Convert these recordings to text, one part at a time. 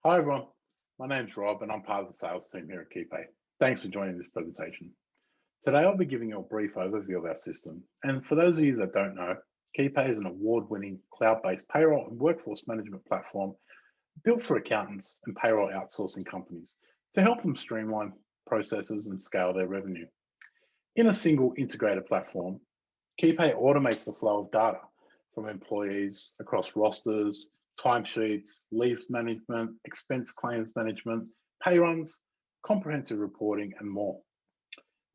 Hi everyone, my name's Rob and I'm part of the sales team here at KeyPay. Thanks for joining this presentation. Today I'll be giving you a brief overview of our system. And for those of you that don't know, KeyPay is an award-winning cloud-based payroll and workforce management platform built for accountants and payroll outsourcing companies to help them streamline processes and scale their revenue. In a single integrated platform, KeyPay automates the flow of data from employees across rosters, timesheets, leave management, expense claims management, pay runs, comprehensive reporting, and more.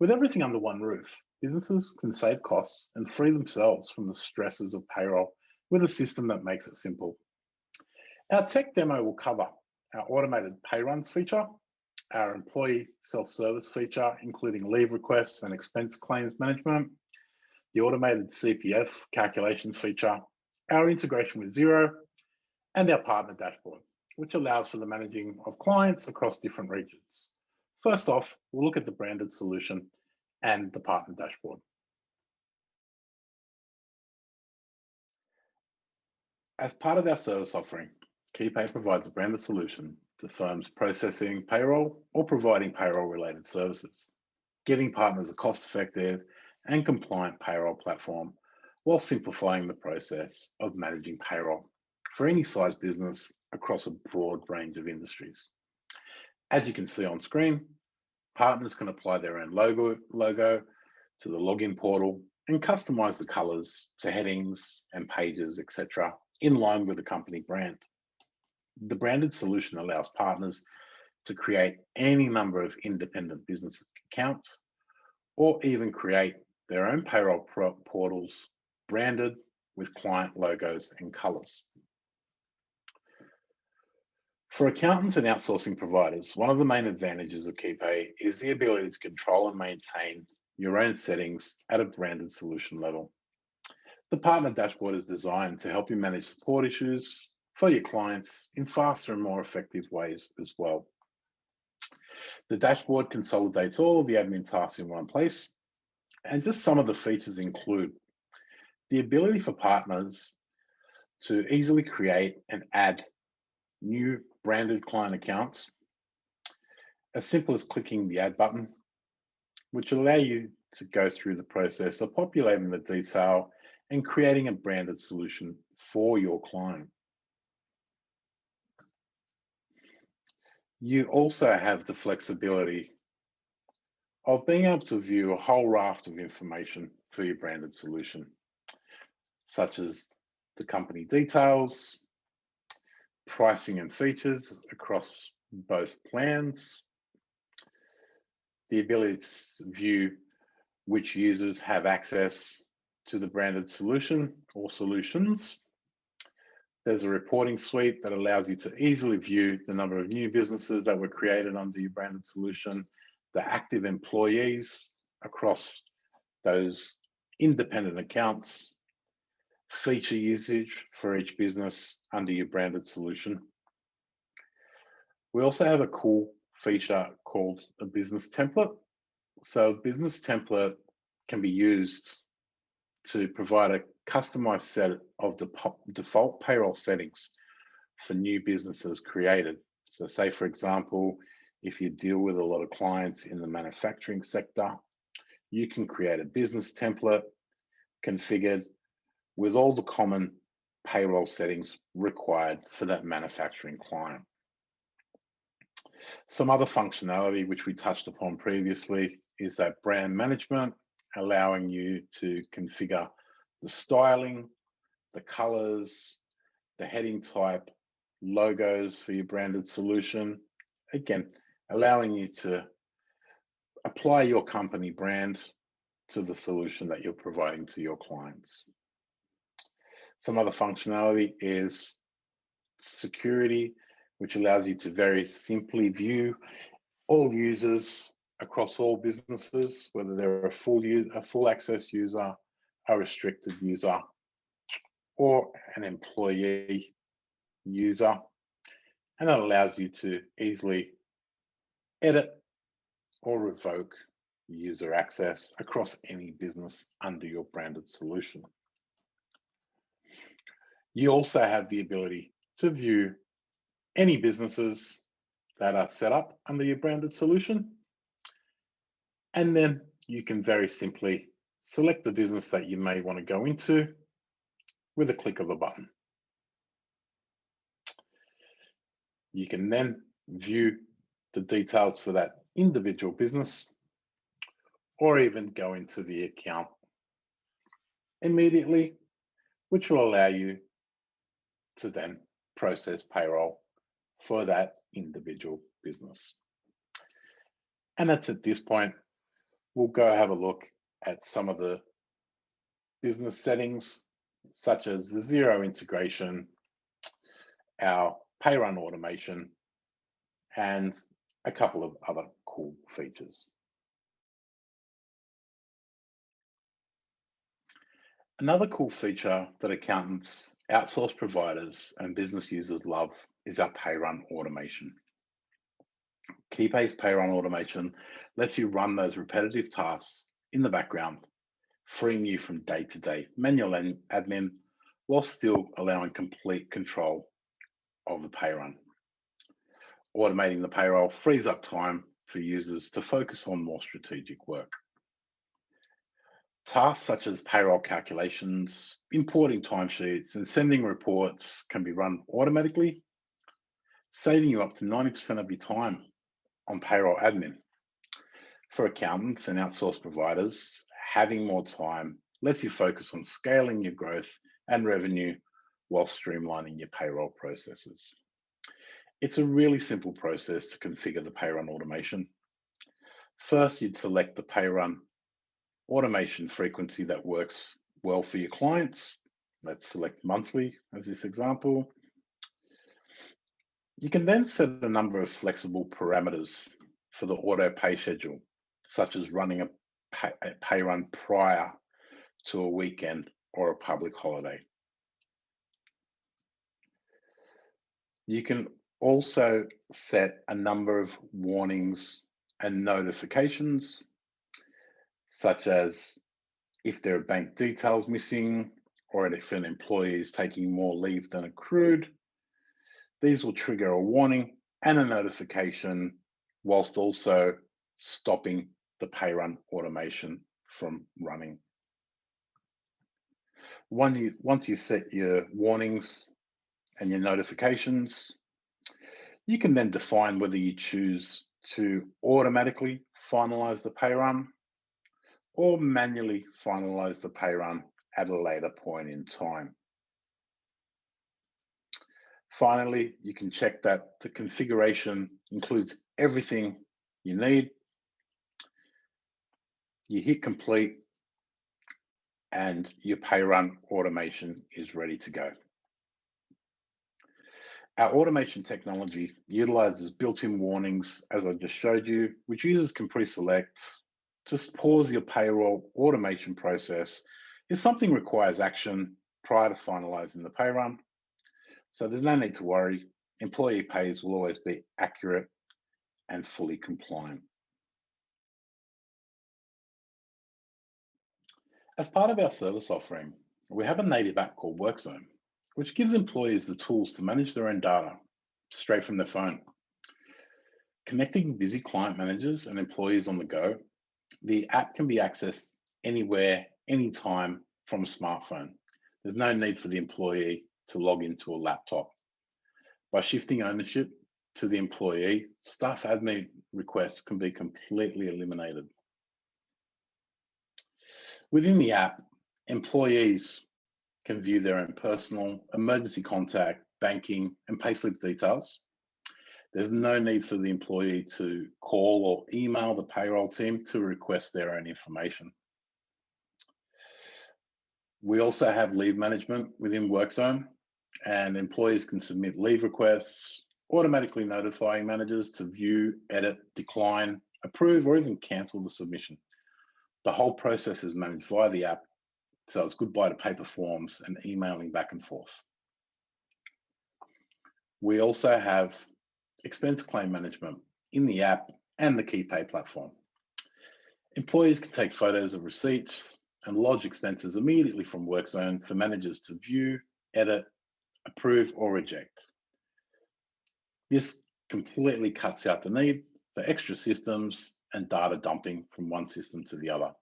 With everything under one roof, businesses can save costs and free themselves from the stresses of payroll with a system that makes it simple. Our tech demo will cover our automated pay runs feature, our employee self-service feature, including leave requests and expense claims management, the automated CPF calculations feature, our integration with Xero, and our partner dashboard, which allows for the managing of clients across different regions. First off, we'll look at the branded solution and the partner dashboard. As part of our service offering, KeyPay provides a branded solution to firms processing payroll or providing payroll-related services, giving partners a cost-effective and compliant payroll platform while simplifying the process of managing payroll for any size business across a broad range of industries. As you can see on screen, partners can apply their own logo to the login portal and customize the colors to headings and pages, etc., in line with the company brand. The branded solution allows partners to create any number of independent business accounts or even create their own payroll portals branded with client logos and colors. For accountants and outsourcing providers, one of the main advantages of KeyPay is the ability to control and maintain your own settings at a branded solution level. The partner dashboard is designed to help you manage support issues for your clients in faster and more effective ways as well. The dashboard consolidates all of the admin tasks in one place, and just some of the features include the ability for partners to easily create and add new branded client accounts, as simple as clicking the add button, which will allow you to go through the process of populating the detail and creating a branded solution for your client. You also have the flexibility of being able to view a whole raft of information for your branded solution, such as the company details, pricing and features across both plans, the ability to view which users have access to the branded solution or solutions. There's a reporting suite that allows you to easily view the number of new businesses that were created under your branded solution, the active employees across those independent accounts, feature usage for each business under your branded solution. We also have a cool feature called a business template. So a business template can be used to provide a customized set of default payroll settings for new businesses created. So say, for example, if you deal with a lot of clients in the manufacturing sector, you can create a business template configured with all the common payroll settings required for that manufacturing client. Some other functionality which we touched upon previously is that brand management, allowing you to configure the styling, the colors, the heading type, logos for your branded solution. Again, allowing you to apply your company brand to the solution that you're providing to your clients. Some other functionality is security, which allows you to very simply view all users across all businesses, whether they're a full access user, a restricted user, or an employee user. And it allows you to easily edit or revoke user access across any business under your branded solution. You also have the ability to view any businesses that are set up under your branded solution. And then you can very simply select the business that you may want to go into with a click of a button. You can then view the details for that individual business, or even go into the account immediately, which will allow you to then process payroll for that individual business. And that's at this point, we'll go have a look at some of the business settings, such as the Xero integration, our pay run automation, and a couple of other cool features. Another cool feature that accountants, outsource providers, and business users love is our pay run automation. KeyPay's pay run automation lets you run those repetitive tasks in the background, freeing you from day-to-day manual admin while still allowing complete control of the pay run. Automating the payroll frees up time for users to focus on more strategic work. Tasks such as payroll calculations, importing timesheets, and sending reports can be run automatically, saving you up to 90% of your time on payroll admin. For accountants and outsource providers, having more time lets you focus on scaling your growth and revenue while streamlining your payroll processes. It's a really simple process to configure the pay run automation. First, you'd select the pay run automation frequency that works well for your clients. Let's select monthly as this example. You can then set a number of flexible parameters for the auto pay schedule, such as running a pay run prior to a weekend or a public holiday. You can also set a number of warnings and notifications, such as if there are bank details missing, or if an employee is taking more leave than accrued. These will trigger a warning and a notification, whilst also stopping the pay run automation from running. Once you set your warnings and your notifications, you can then define whether you choose to automatically finalize the pay run or manually finalize the pay run at a later point in time. Finally, you can check that the configuration includes everything you need. You hit complete and your pay run automation is ready to go. Our automation technology utilizes built-in warnings, as I just showed you, which users can pre-select to pause your payroll automation process if something requires action prior to finalizing the pay run. So there's no need to worry. Employee pays will always be accurate and fully compliant. As part of our service offering, we have a native app called WorkZone, which gives employees the tools to manage their own data straight from their phone. Connecting busy client managers and employees on the go, the app can be accessed anywhere, anytime from a smartphone. There's no need for the employee to log into a laptop. By shifting ownership to the employee, staff admin requests can be completely eliminated. Within the app, employees can view their own personal, emergency contact, banking, and payslip details. There's no need for the employee to call or email the payroll team to request their own information. We also have leave management within WorkZone, and employees can submit leave requests, automatically notifying managers to view, edit, decline, approve, or even cancel the submission. The whole process is managed via the app, so it's goodbye to paper forms and emailing back and forth. We also have expense claim management in the app and the KeyPay platform. Employees can take photos of receipts and lodge expenses immediately from WorkZone for managers to view, edit, approve, or reject. This completely cuts out the need for extra systems and data dumping from one system to the other.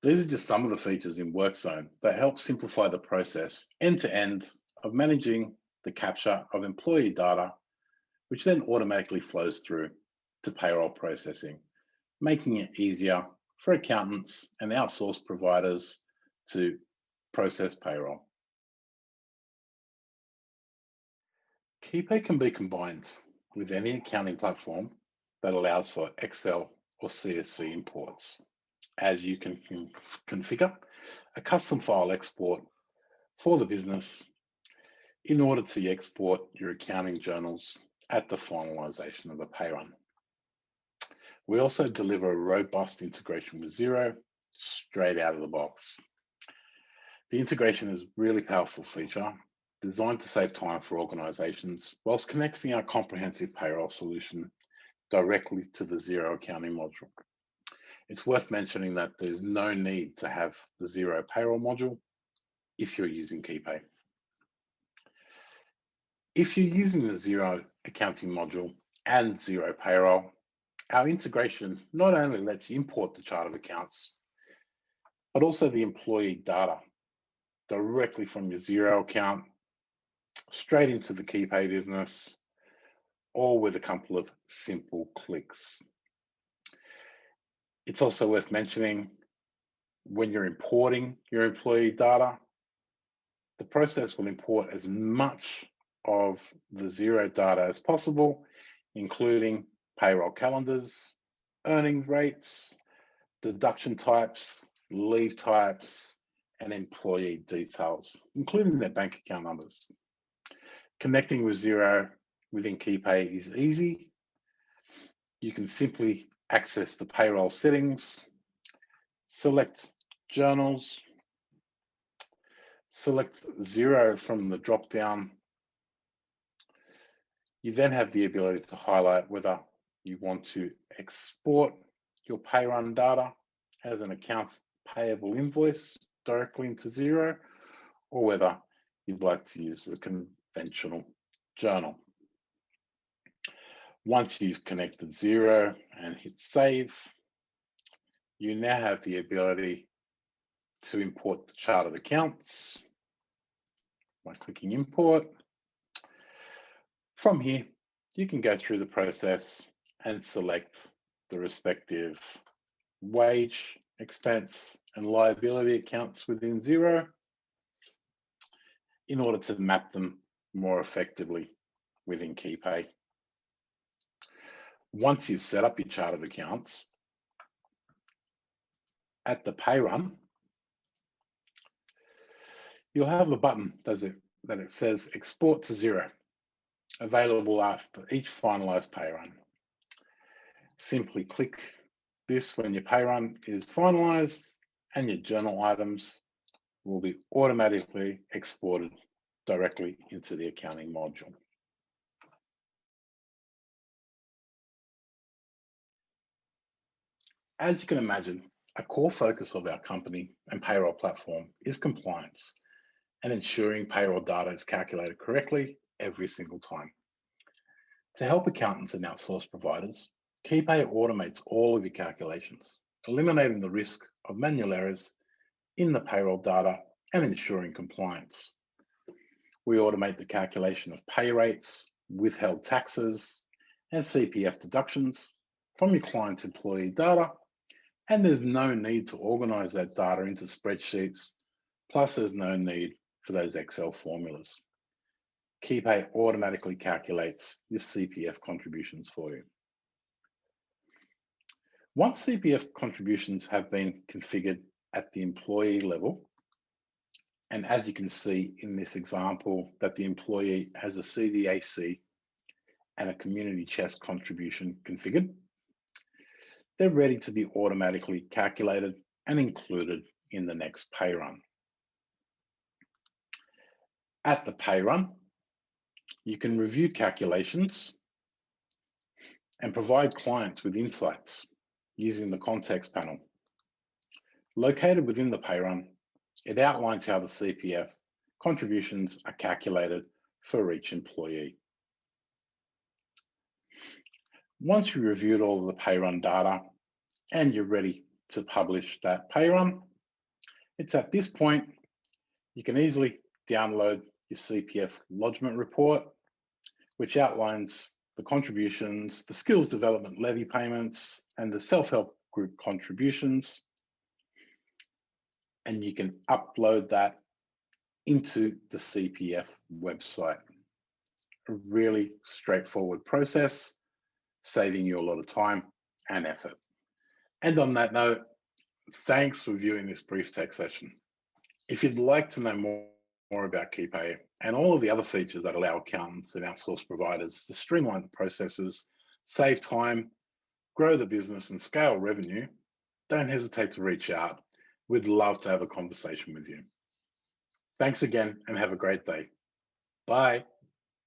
These are just some of the features in WorkZone that help simplify the process end to end of managing the capture of employee data, which then automatically flows through to payroll processing, making it easier for accountants and outsourced providers to process payroll. KeyPay can be combined with any accounting platform that allows for Excel or CSV imports, as you can configure a custom file export for the business in order to export your accounting journals at the finalization of a pay run. We also deliver a robust integration with Xero straight out of the box. The integration is a really powerful feature designed to save time for organizations whilst connecting our comprehensive payroll solution directly to the Xero accounting module. It's worth mentioning that there's no need to have the Xero payroll module if you're using KeyPay. If you're using the Xero accounting module and Xero payroll, our integration not only lets you import the chart of accounts, but also the employee data directly from your Xero account straight into the KeyPay business, all with a couple of simple clicks. It's also worth mentioning when you're importing your employee data, the process will import as much of the Xero data as possible, including payroll calendars, earnings rates, deduction types, leave types, and employee details, including their bank account numbers. Connecting with Xero within KeyPay is easy. You can simply access the payroll settings, select journals, select Xero from the drop-down. You then have the ability to highlight whether you want to export your pay run data as an accounts payable invoice directly into Xero, or whether you'd like to use the conventional journal. Once you've connected Xero and hit save, you now have the ability to import the chart of accounts by clicking import. From here, you can go through the process and select the respective wage, expense, and liability accounts within Xero in order to map them more effectively within KeyPay. Once you've set up your chart of accounts, at the pay run, you'll have a button that it says export to Xero, available after each finalized pay run. Simply click this when your pay run is finalized and your journal items will be automatically exported directly into the accounting module. As you can imagine, a core focus of our company and payroll platform is compliance and ensuring payroll data is calculated correctly every single time. To help accountants and outsourced providers, KeyPay automates all of your calculations, eliminating the risk of manual errors in the payroll data and ensuring compliance. We automate the calculation of pay rates, withheld taxes, and CPF deductions from your client's employee data, and there's no need to organize that data into spreadsheets, plus there's no need for those Excel formulas. KeyPay automatically calculates your CPF contributions for you. Once CPF contributions have been configured at the employee level, and as you can see in this example that the employee has a CDAC and a community chest contribution configured, they're ready to be automatically calculated and included in the next pay run. At the pay run, you can review calculations and provide clients with insights using the context panel. Located within the pay run, it outlines how the CPF contributions are calculated for each employee Once you reviewed all of the pay run data and you're ready to publish that pay run, it's at this point you can easily download your CPF lodgement report, which outlines the contributions, the skills development levy payments, and the self-help group contributions. And you can upload that into the CPF website. A really straightforward process, saving you a lot of time and effort. And on that note, thanks for viewing this brief tech session. If you'd like to know more about KeyPay and all of the other features that allow accountants and outsource providers to streamline the processes, save time, grow the business, and scale revenue, don't hesitate to reach out. We'd love to have a conversation with you. Thanks again and have a great day. Bye.